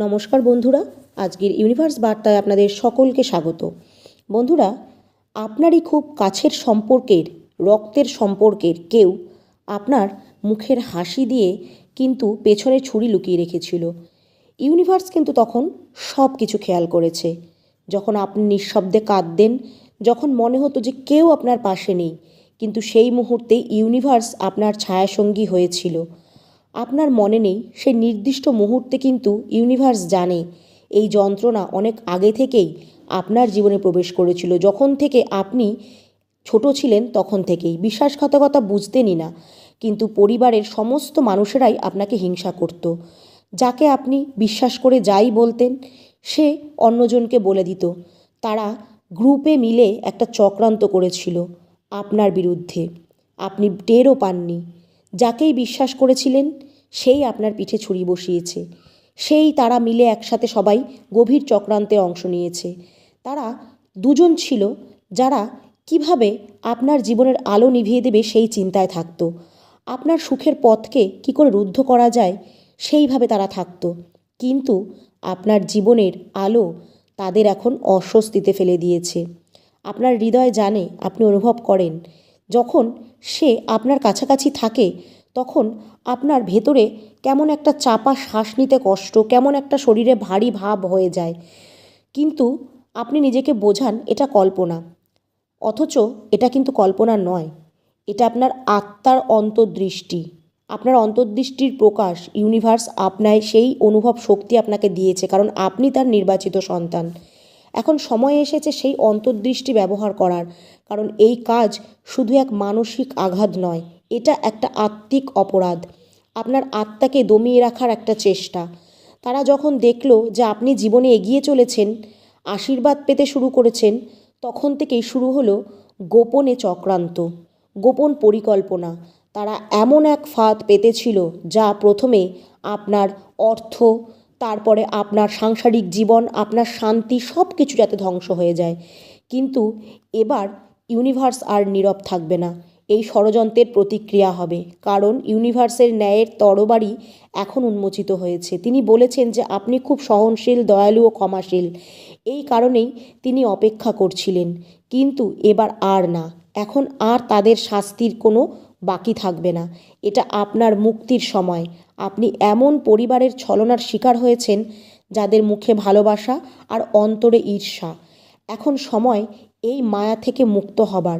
নমস্কার বন্ধুরা, আজকের ইউনিভার্স বার্তায় আপনাদের সকলকে স্বাগত। বন্ধুরা, আপনারই খুব কাছের সম্পর্কের, রক্তের সম্পর্কের কেউ আপনার মুখের হাসি দিয়ে কিন্তু পেছনে ছুরি লুকিয়ে রেখেছিল। ইউনিভার্স কিন্তু তখন সব কিছু খেয়াল করেছে। যখন আপনি নিঃশব্দে কাঁদতেন, যখন মনে হতো যে কেউ আপনার পাশে নেই, কিন্তু সেই মুহূর্তে ইউনিভার্স আপনার ছায়াসঙ্গী হয়েছিল। আপনার মনে নেই সেই নির্দিষ্ট মুহূর্তে কিন্তু ইউনিভার্স জানে এই যন্ত্রণা অনেক আগে থেকেই আপনার জীবনে প্রবেশ করেছিল। যখন থেকে আপনি ছোট ছিলেন তখন থেকেই বিশ্বাসঘাতকতা বুঝতেনই না, কিন্তু পরিবারের সমস্ত মানুষেরাই আপনাকে হিংসা করত। যাকে আপনি বিশ্বাস করে যাই বলতেন সে অন্যজনকে বলে দিত। তারা গ্রুপে মিলে একটা চক্রান্ত করেছিল আপনার বিরুদ্ধে, আপনি টেরও পাননি। যাকেই বিশ্বাস করেছিলেন সেই আপনার পিঠে ছুরি বসিয়েছে। তারা মিলে একসাথে সবাই গভীর চক্রান্তে অংশ নিয়েছে। তারা দুজন ছিল যারা কিভাবে আপনার জীবনের আলো নিভিয়ে দেবে সেই চিন্তায় থাকতো। আপনার সুখের পথকে কি করে রুদ্ধ করা যায় সেইভাবে তারা থাকতো। কিন্তু আপনার জীবনের আলো তাদের এখন অস্বস্তিতে ফেলে দিয়েছে। আপনার হৃদয় জানে, আপনি অনুভব করেন, যখন সে আপনার কাছাকাছি থাকে তখন আপনার ভেতরে কেমন একটা চাপা শ্বাস নিতে কষ্ট, কেমন একটা শরীরে ভারী ভাব হয়ে যায়। কিন্তু আপনি নিজেকে বোঝান এটা কল্পনা, অথচ এটা কিন্তু কল্পনা নয়, এটা আপনার আত্মার অন্তর্দৃষ্টি, আপনার অন্তর্দৃষ্টির প্রকাশ। ইউনিভার্স আপনায় সেই অনুভব শক্তি আপনাকে দিয়েছে, কারণ আপনি তার নির্বাচিত সন্তান। এখন সময় এসেছে সেই অন্তর্দৃষ্টি ব্যবহার করার, কারণ এই কাজ শুধু এক মানসিক আঘাত নয়, এটা একটা আত্মিক অপরাধ, আপনার আত্মাকে দমিয়ে রাখার একটা চেষ্টা। তারা যখন দেখলো যে আপনি জীবনে এগিয়ে চলেছেন, আশীর্বাদ পেতে শুরু করেছেন, তখন থেকেই শুরু হলো গোপনে চক্রান্ত, গোপন পরিকল্পনা। তারা এমন এক ফাঁদ পেতেছিল যা প্রথমে আপনার অর্থ, তারপরে আপনার সাংসারিক জীবন, আপনার শান্তি সব কিছু যাতে ধ্বংস হয়ে যায়। কিন্তু এবার ইউনিভার্স আর নীরব থাকবে না, এই ষড়যন্ত্রের প্রতিক্রিয়া হবে, কারণ ইউনিভার্সের ন্যায়ের তরবারি এখন উন্মোচিত হয়েছে। তিনি বলেছেন যে আপনি খুব সহনশীল, দয়ালু ও ক্ষমাশীল। এই কারণেই তিনি অপেক্ষা করছিলেন। কিন্তু এবার আর না, এখন আর তাদের শাস্তির কোনো বাকি থাকবে না। এটা আপনার মুক্তির সময়। আপনি এমন পরিবারের ছলনার শিকার হয়েছেন যাদের মুখে ভালোবাসা আর অন্তরে ঈর্ষা। এখন সময় এই মায়া থেকে মুক্ত হবার।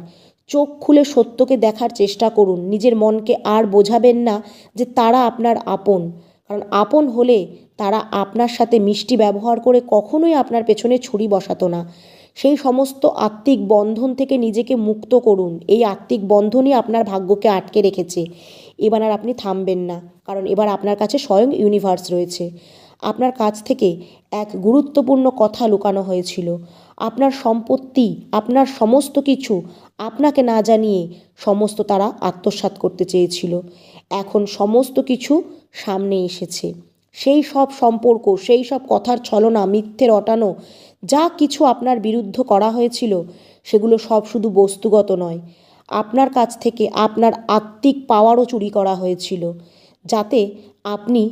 চোখ খুলে সত্যকে দেখার চেষ্টা করুন। নিজের মনকে আর বোঝাবেন না যে তারা আপনার আপন, কারণ আপন হলে তারা আপনার সাথে মিষ্টি ব্যবহার করে কখনোই আপনার পেছনে ছুরি বসাতো না। সেই সমস্ত আত্মিক বন্ধন থেকে নিজেকে মুক্ত করুন। এই আত্মিক বন্ধনই আপনার ভাগ্যকে আটকে রেখেছে। এবার আর আপনি থামবেন না, কারণ এবার আপনার কাছে স্বয়ং ইউনিভার্স রয়েছে। আপনার কাছ থেকে এক গুরুত্বপূর্ণ কথা লুকানো হয়েছিল। আপনার সম্পত্তি, আপনার সমস্ত কিছু আপনাকে না জানিয়ে সমস্ত তারা আত্মসাৎ করতে চেয়েছিল। এখন সমস্ত কিছু সামনে এসেছে। সেই সব সম্পর্ক, সেই সব কথার ছলনা, মিথ্যে রটানো, যা কিছু আপনার বিরুদ্ধে করা হয়েছিল সেগুলো সব শুধু বস্তুগত নয়, আপনার কাছ থেকে আপনার আত্মিক পাওয়ারও চুরি করা হয়েছিল, যাতে আপনি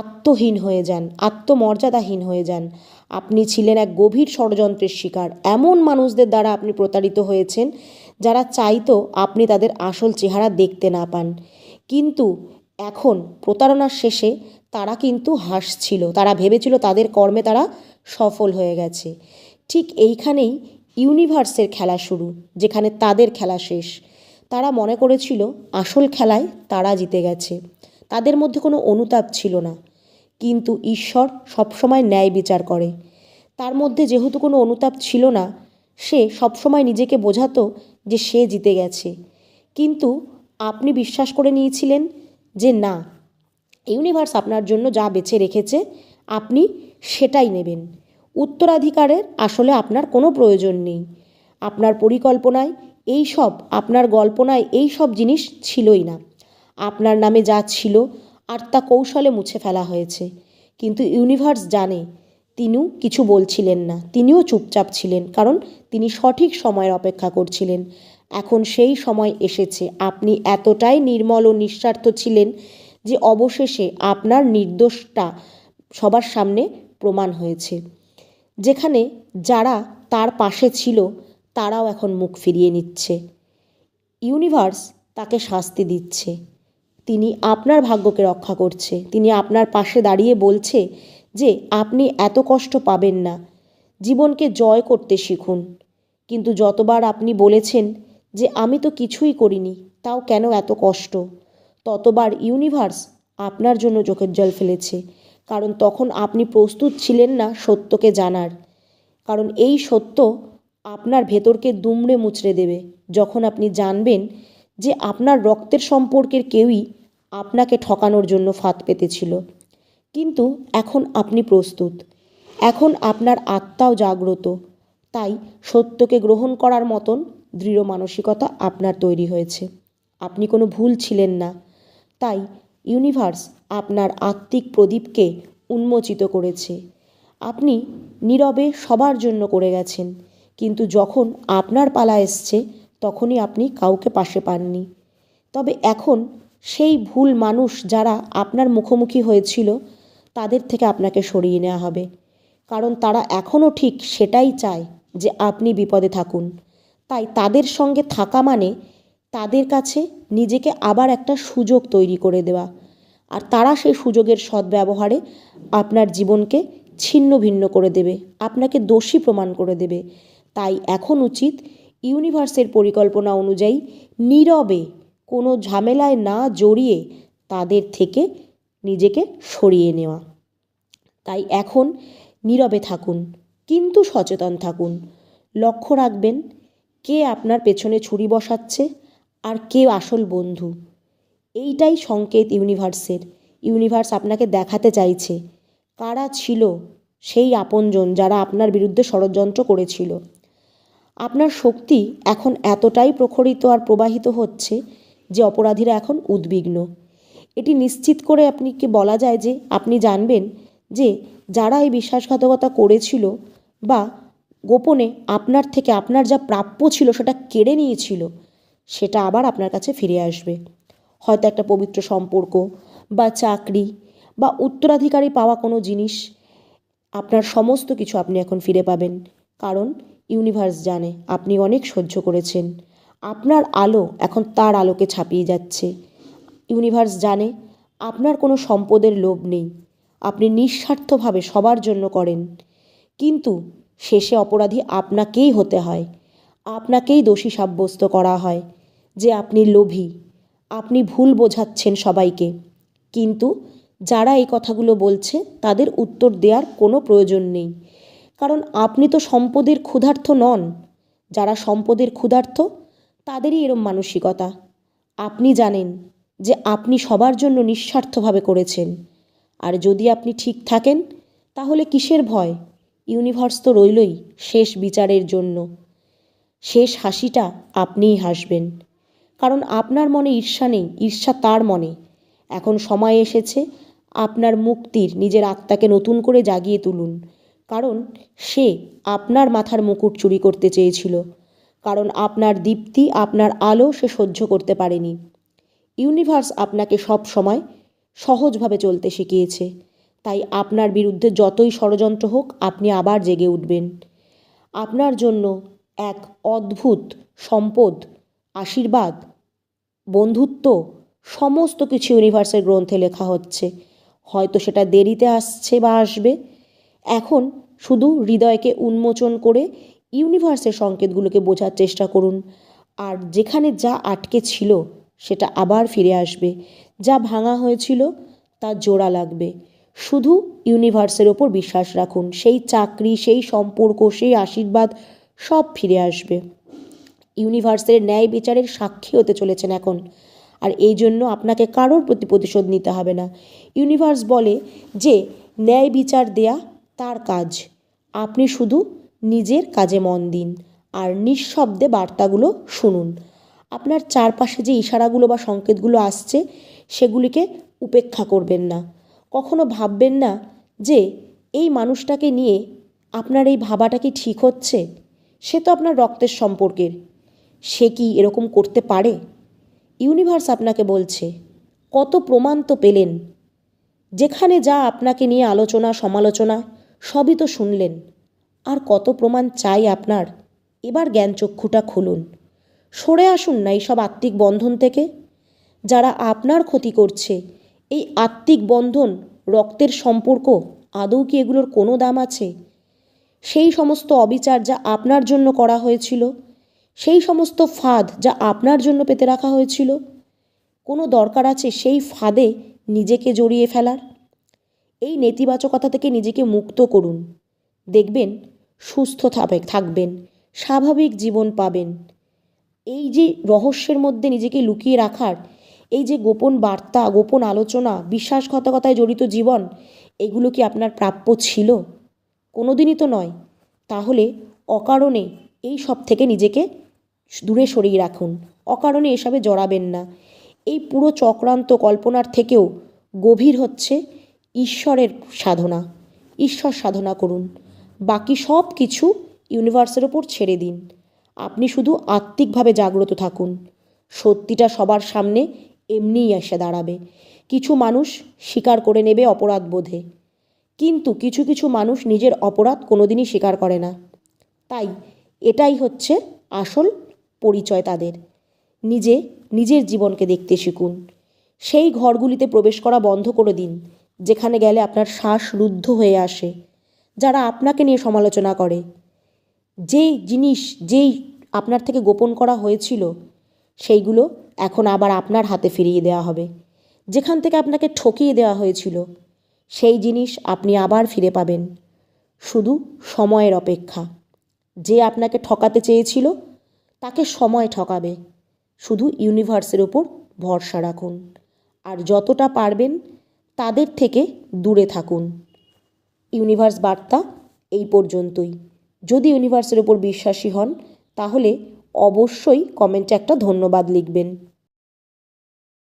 আত্মহীন হয়ে যান, আত্মমর্যাদাহীন হয়ে যান। আপনি ছিলেন এক গভীর ষড়যন্ত্রের শিকার। এমন মানুষদের দ্বারা আপনি প্রতারিত হয়েছেন যারা চাইতো আপনি তাদের আসল চেহারা দেখতে না পান। কিন্তু এখন প্রতারণার শেষে তারা কিন্তু হাসছিল, তারা ভেবেছিল তাদের কর্মে তারা সফল হয়ে গেছে। ঠিক এইখানেই ইউনিভার্সের খেলা শুরু, যেখানে তাদের খেলা শেষ। তারা মনে করেছিল আসল খেলায় তারা জিতে গেছে, তাদের মধ্যে কোনো অনুতাপ ছিল না। কিন্তু ঈশ্বর সবসময় ন্যায় বিচার করে। তার মধ্যে যেহেতু কোনো অনুতাপ ছিল না, সে সবসময় নিজেকে বোঝাতো যে সে জিতে গেছে। কিন্তু আপনি বিশ্বাস করে নিয়েছিলেন যে না, ইউনিভার্স আপনার জন্য যা বেছে রেখেছে আপনি সেটাই নেবেন। উত্তরাধিকারের আসলে আপনার কোনো প্রয়োজন নেই। আপনার পরিকল্পনায় এই সব, আপনার কল্পনায় এই সব জিনিস ছিলই না। আপনার নামে যা ছিল আর তা কৌশলে মুছে ফেলা হয়েছে। কিন্তু ইউনিভার্স জানে তিনিও কিছু বলছিলেন না, তিনিও চুপচাপ ছিলেন, কারণ তিনি সঠিক সময়ের অপেক্ষা করছিলেন। এখন সেই সময় এসেছে। আপনি এতটাই নির্মল ও নিঃস্বার্থ ছিলেন যে অবশেষে আপনার নির্দোষটা সবার সামনে প্রমাণ হয়েছে, যেখানে যারা তার পাশে ছিল তারাও এখন মুখ ফিরিয়ে নিচ্ছে। ইউনিভার্স তাকে শাস্তি দিচ্ছে। তিনি আপনার ভাগ্যকে রক্ষা করছে। তিনি আপনার পাশে দাঁড়িয়ে বলছে যে আপনি এত কষ্ট পাবেন না, জীবনকে জয় করতে শিখুন। কিন্তু যতবার আপনি বলেছেন যে আমি তো কিছুই করিনি, তাও কেন এত কষ্ট, ততবার ইউনিভার্স আপনার জন্য চোখের জল ফেলেছে। কারণ তখন আপনি প্রস্তুত ছিলেন না সত্যকে জানার। কারণ এই সত্য আপনার ভেতরকে দুমড়ে মুচড়ে দেবে যখন আপনি জানবেন যে আপনার রক্তের সম্পর্কের কেউই আপনাকে ঠকানোর জন্য ফাঁদ পেতেছিল। কিন্তু এখন আপনি প্রস্তুত, এখন আপনার আত্মাও জাগ্রত, তাই সত্যকে গ্রহণ করার মতন দৃঢ় মানসিকতা আপনার তৈরি হয়েছে। আপনি কোনো ভুল ছিলেন না, তাই ইউনিভার্স আপনার আত্মিক প্রদীপকে উন্মোচিত করেছে। আপনি নীরবে সবার জন্য করে গেছেন, কিন্তু যখন আপনার পালা এসছে তখনই আপনি কাউকে পাশে পাননি। তবে এখন সেই ভুল মানুষ যারা আপনার মুখোমুখি হয়েছিল তাদের থেকে আপনাকে সরিয়ে নেওয়া হবে, কারণ তারা এখনও ঠিক সেটাই চায় যে আপনি বিপদে থাকুন। তাই তাদের সঙ্গে থাকা মানে তাদের কাছে নিজেকে আবার একটা সুযোগ তৈরি করে দেওয়া, আর তারা সেই সুযোগের সদ্ব্যবহারে আপনার জীবনকে ছিন্ন ভিন্ন করে দেবে, আপনাকে দোষী প্রমাণ করে দেবে। তাই এখন উচিত ইউনিভার্সের পরিকল্পনা অনুযায়ী নীরবে, কোনো ঝামেলায় না জড়িয়ে তাদের থেকে নিজেকে সরিয়ে নেওয়া। তাই এখন নীরবে থাকুন, কিন্তু সচেতন থাকুন। লক্ষ্য রাখবেন কে আপনার পেছনে ছুরি বসাচ্ছে আর কে আসল বন্ধু। এইটাই সংকেত ইউনিভার্সের। ইউনিভার্স আপনাকে দেখাতে চাইছে কারা ছিল সেই আপনজন যারা আপনার বিরুদ্ধে ষড়যন্ত্র করেছিল। আপনার শক্তি এখন এতটাই প্রখরিত আর প্রবাহিত হচ্ছে যে অপরাধীরা এখন উদ্বিগ্ন। এটি নিশ্চিত করে আপনাকে বলা যায় যে আপনি জানবেন যে যারা এই বিশ্বাসঘাতকতা করেছিল বা গোপনে আপনার থেকে আপনার যা প্রাপ্য ছিল সেটা কেড়ে নিয়েছিল, সেটা আবার আপনার কাছে ফিরে আসবে। হয়তো একটা পবিত্র সম্পর্ক বা চাকরি বা উত্তরাধিকারী পাওয়া কোনো জিনিস, আপনার সমস্ত কিছু আপনি এখন ফিরে পাবেন। কারণ ইউনিভার্স জানে আপনি অনেক সহ্য করেছেন। আপনার আলো এখন তার আলোকে ছাপিয়ে যাচ্ছে। ইউনিভার্স জানে আপনার কোনো সম্পদের লোভ নেই, আপনি নিঃস্বার্থভাবে সবার জন্য করেন। কিন্তু শেষে অপরাধী আপনাকেই হতে হয়, আপনাকেই দোষী সাব্যস্ত করা হয় যে আপনি লোভী, আপনি ভুল বোঝাচ্ছেন সবাইকে। কিন্তু যারা এই কথাগুলো বলছে তাদের উত্তর দেওয়ার কোনো প্রয়োজন নেই, কারণ আপনি তো সম্পদের ক্ষুধার্ত নন। যারা সম্পদের ক্ষুধার্ত তাদেরই এরম মানসিকতা। আপনি জানেন যে আপনি সবার জন্য নিঃস্বার্থভাবে করেছেন, আর যদি আপনি ঠিক থাকেন তাহলে কিসের ভয়? ইউনিভার্স তো রইলই শেষ বিচারের জন্য। শেষ হাসিটা আপনিই হাসবেন, কারণ আপনার মনে ঈর্ষা নেই, ঈর্ষা তার মনে। এখন সময় এসেছে আপনার মুক্তির, নিজের আত্মাকে নতুন করে জাগিয়ে তুলুন। কারণ সে আপনার মাথার মুকুট চুরি করতে চেয়েছিল, কারণ আপনার দীপ্তি, আপনার আলো সে সহ্য করতে পারেনি। ইউনিভার্স আপনাকে সব সময় সহজভাবে চলতে শিখিয়েছে, তাই আপনার বিরুদ্ধে যতই ষড়যন্ত্র হোক আপনি আবার জেগে উঠবেন। আপনার জন্য এক অদ্ভুত সম্পদ, আশীর্বাদ, বন্ধুত্ব, সমস্ত কিছু ইউনিভার্সের গ্রন্থে লেখা হচ্ছে। হয়তো সেটা দেরিতে আসছে বা আসবে। এখন শুধু হৃদয়কে উন্মোচন করে ইউনিভার্সের সংকেতগুলোকে বোঝার চেষ্টা করুন, আর যেখানে যা আটকে ছিল সেটা আবার ফিরে আসবে। যা ভাঙা হয়েছিল তা জোড়া লাগবে। শুধু ইউনিভার্সের ওপর বিশ্বাস রাখুন, সেই চাকরি, সেই সম্পর্ক, সেই আশীর্বাদ সব ফিরে আসবে। ইউনিভার্সের ন্যায় বিচারের সাক্ষী হতে চলেছেন এখন, আর এই জন্য আপনাকে কারোর প্রতি প্রতিশোধ নিতে হবে না। ইউনিভার্স বলে যে ন্যায় বিচার দেয়া তার কাজ, আপনি শুধু নিজের কাজে মন দিন আর নিঃশব্দে বার্তাগুলো শুনুন। আপনার চারপাশে যে ইশারাগুলো বা সংকেতগুলো আসছে সেগুলিকে উপেক্ষা করবেন না। কখনো ভাববেন না যে এই মানুষটাকে নিয়ে আপনার এই ভাবাটা কি ঠিক হচ্ছে। সে তো আপনার রক্তের সম্পর্কের, সে কি এরকম করতে পারে? ইউনিভার্স আপনাকে বলছে কত প্রমাণ তো পেলেন। যেখানে যা আপনাকে নিয়ে আলোচনা সমালোচনা সবই তো শুনলেন, আর কত প্রমাণ চাই আপনার? এবার জ্ঞানচক্ষুটা খুলুন, সরে আসুন না এইসব আত্মিক বন্ধন থেকে। যারা আপনার ক্ষতি করছে, এই আত্মিক বন্ধন, রক্তের সম্পর্ক, আদৌ কি এগুলোর কোনো দাম আছে? সেই সমস্ত অবিচার যা আপনার জন্য করা হয়েছিল, সেই সমস্ত ফাঁদ যা আপনার জন্য পেতে রাখা হয়েছিল, কোনো দরকার আছে সেই ফাঁদে নিজেকে জড়িয়ে ফেলার? এই নেতিবাচকতা থেকে নিজেকে মুক্ত করুন, দেখবেন সুস্থ থাকবেন, স্বাভাবিক জীবন পাবেন। এই যে রহস্যের মধ্যে নিজেকে লুকিয়ে রাখার, এই যে গোপন বার্তা, গোপন আলোচনা, বিশ্বাসঘাতকতায় জড়িত জীবন, এগুলো কি আপনার প্রাপ্য ছিল? কোনো দিনই তো নয়। তাহলে অকারণে এই সব থেকে নিজেকে দূরে সরিয়ে রাখুন, অকারণে এসবে জড়াবেন না। এই পুরো চক্রান্ত কল্পনার থেকেও গভীর হচ্ছে ঈশ্বরের সাধনা। ঈশ্বর সাধনা করুন, বাকি সব কিছু ইউনিভার্সের ওপর ছেড়ে দিন। আপনি শুধু আত্মিকভাবে জাগ্রত থাকুন, সত্যিটা সবার সামনে এমনিই এসে দাঁড়াবে। কিছু মানুষ স্বীকার করে নেবে অপরাধ বোধে, কিন্তু কিছু কিছু মানুষ নিজের অপরাধ কোনোদিনই স্বীকার করে না। তাই এটাই হচ্ছে আসল পরিচয় তাদের। নিজের জীবনকে দেখতে শিখুন। সেই ঘরগুলিতে প্রবেশ করা বন্ধ করে দিন যেখানে গেলে আপনার শ্বাস রুদ্ধ হয়ে আসে, যারা আপনাকে নিয়ে সমালোচনা করে। যেই আপনার থেকে গোপন করা হয়েছিল, সেইগুলো এখন আবার আপনার হাতে ফিরিয়ে দেওয়া হবে। যেখান থেকে আপনাকে ঠকিয়ে দেওয়া হয়েছিল, সেই জিনিস আপনি আবার ফিরে পাবেন। শুধু সময়ের অপেক্ষা। যে আপনাকে ঠকাতে চেয়েছিল, তাকে সময় ঠকাবে। শুধু ইউনিভার্সের ওপর ভরসা রাখুন, আর যতটা পারবেন তাদের থেকে দূরে থাকুন। ইউনিভার্স বার্তা এই পর্যন্তই। যদি ইউনিভার্সের ওপর বিশ্বাসী হন, তাহলে অবশ্যই কমেন্টে একটা ধন্যবাদ লিখবেন।